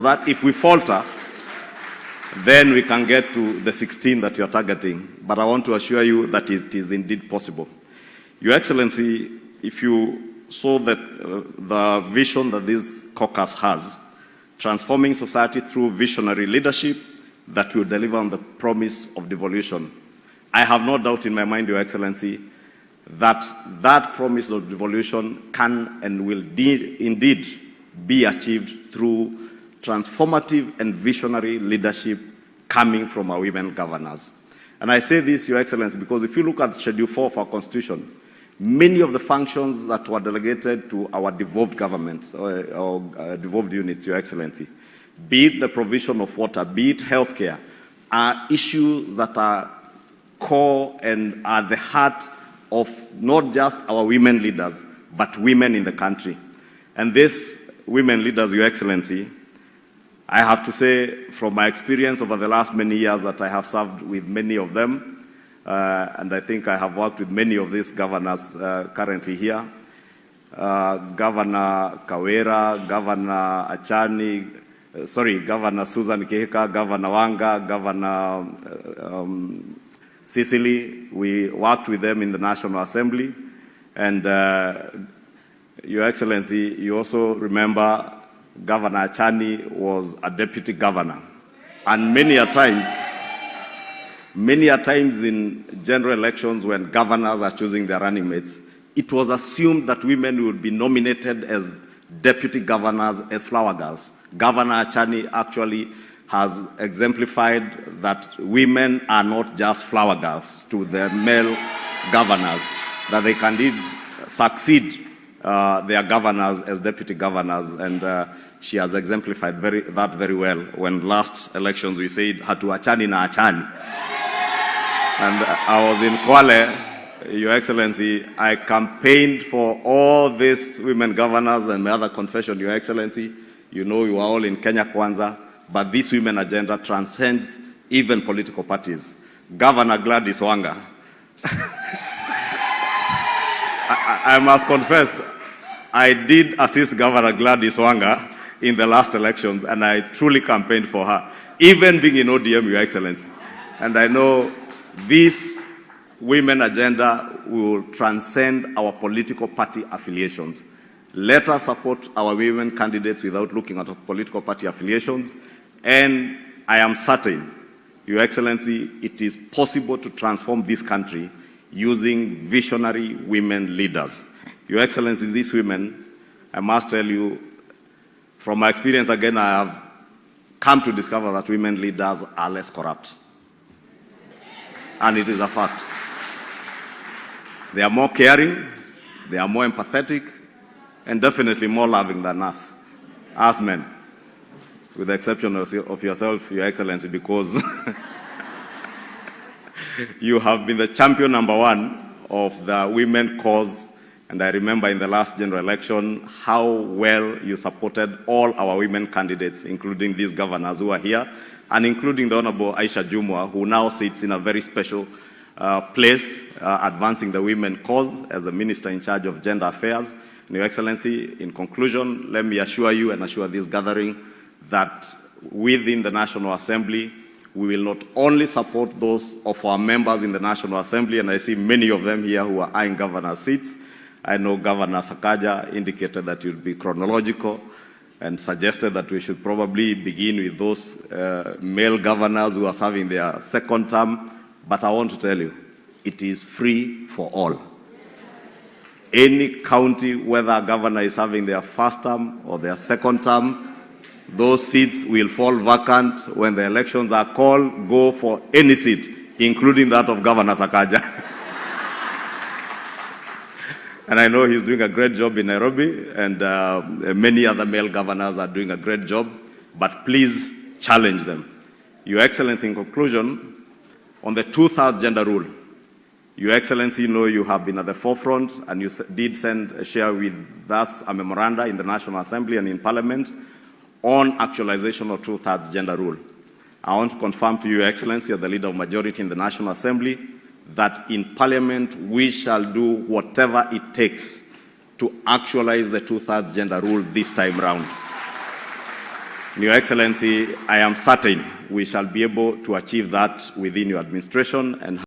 that if we falter, then we can get to the 16 that you are targeting. But I want to assure you that it is indeed possible. Your Excellency, if you saw that the vision that this caucus has, transforming society through visionary leadership that will deliver on the promise of devolution, I have no doubt in my mind, Your Excellency, that that promise of devolution can and will indeed be achieved through transformative and visionary leadership coming from our women governors. And I say this, Your Excellency, because if you look at Schedule 4 of our Constitution, many of the functions that were delegated to our devolved governments or devolved units, Your Excellency, be it the provision of water, be it healthcare, are issues that are core and are the heart of not just our women leaders, but women in the country. And these women leaders, Your Excellency, I have to say from my experience over the last many years that I have served with many of them, and I think I have worked with many of these governors currently here, Governor Kawera, Governor Achani, Governor Susan Kihika, Governor Wanga, Governor Sicily. We worked with them in the National Assembly. And Your Excellency, you also remember Governor Achani was a deputy governor. And many a times in general elections when governors are choosing their running mates, it was assumed that women would be nominated as deputy governors as flower girls. Governor Achani actually has exemplified that women are not just flower girls to the male governors, that they can indeed succeed their governors as deputy governors, and she has exemplified that very well. When last elections we said, hatu achani na achani. And I was in Kwale, Your Excellency, I campaigned for all these women governors, and my other confession, Your Excellency, you know you are all in Kenya Kwanza, but this women agenda transcends even political parties. Governor Gladys Wanga, I must confess, I did assist Governor Gladys Wanga in the last elections, and I truly campaigned for her, even being in ODM, Your Excellency. And I know this women agenda will transcend our political party affiliations. Let us support our women candidates without looking at our political party affiliations. And I am certain, Your Excellency, it is possible to transform this country using visionary women leaders. Your Excellency, these women, I must tell you, from my experience, again, I have come to discover that women leaders are less corrupt. And it is a fact. They are more caring, they are more empathetic, and definitely more loving than us, as men, with the exception of yourself, Your Excellency, because you have been the champion #1 of the women cause. And I remember in the last general election how well you supported all our women candidates, including these governors who are here, and including the Honorable Aisha Jumwa, who now sits in a very special place, advancing the women cause as the Minister in charge of gender affairs. And Your Excellency, in conclusion, let me assure you and assure this gathering that within the National Assembly, we will not only support those of our members in the National Assembly, and I see many of them here who are eyeing governor seats. I know Governor Sakaja indicated that it would be chronological and suggested that we should probably begin with those male governors who are serving their second term. But I want to tell you, it is free for all. Any county, whether a governor is serving their first term or their second term, those seats will fall vacant when the elections are called. Go for any seat, including that of Governor Sakaja. And I know he's doing a great job in Nairobi, and many other male governors are doing a great job, but please challenge them. Your Excellency, in conclusion, on the 2/3 gender rule, Your Excellency, you know you have been at the forefront, and you did share with us a memoranda in the National Assembly and in Parliament on actualization of 2/3 gender rule. I want to confirm to Your Excellency, as the Leader of Majority in the National Assembly, that in Parliament we shall do whatever it takes to actualize the 2/3 gender rule this time round. Your Excellency, I am certain we shall be able to achieve that within your administration and